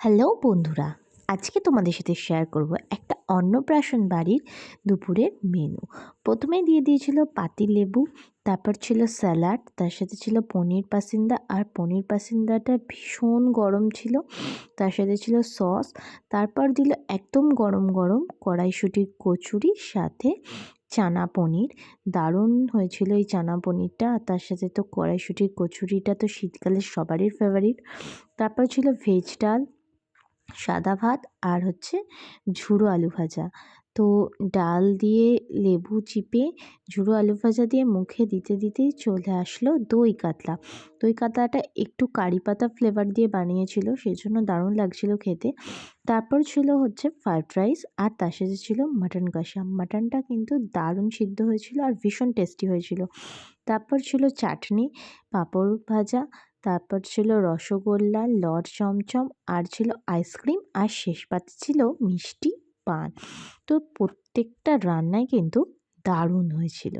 Hello বন্ধুরা, আজকে তোমাদের সাথে শেয়ার করব একটা অন্নপ্রাশন বাড়ির দুপুরের মেনু। প্রথমে দিয়ে দিয়েছিল পাতিলেবু, তারপর ছিল স্যালাড, তার সাথে ছিল পনির পাসিন্দা, আর পনির পাসিন্দাটা ভীষণ গরম ছিল। তার সাথে ছিল সস, তারপর দিল একদম গরম গরম কড়াইশুঁটির কচুরি, সাথে চানা পনির। দারুণ হয়েছিল এই চানা পনিরটা। আর তার সাথে তো কড়াইশুঁটির কচুরিটা তো শীতকালে সবারই ফেভারিট। তারপর ছিল ভেজ ডাল, সাদা ভাত, আর হচ্ছে ঝুড়ো আলু ভাজা। তো ডাল দিয়ে লেবু চিপে ঝুড়ো আলু ভাজা দিয়ে মুখে দিতে দিতেই চলে আসলো দই কাতলা। দই কাতলাটা একটু কারি পাতা ফ্লেভার দিয়ে বানিয়েছিল, সেই জন্য দারুণ লাগছিল খেতে। তারপর ছিল হচ্ছে ফ্রাইড রাইস, আর তার সাথে ছিল মাটন কষা। মাটনটা কিন্তু দারুণ সিদ্ধ হয়েছিল আর ভীষণ টেস্টি হয়েছিল। তারপর ছিল চাটনি, পাঁপড় ভাজা, তারপর ছিল রসগোল্লা, লড চমচম, আর ছিল আইসক্রিম, আর শেষ পাতে ছিল মিষ্টি পান। তো প্রত্যেকটা রান্নাই কিন্তু দারুণ হয়েছিল।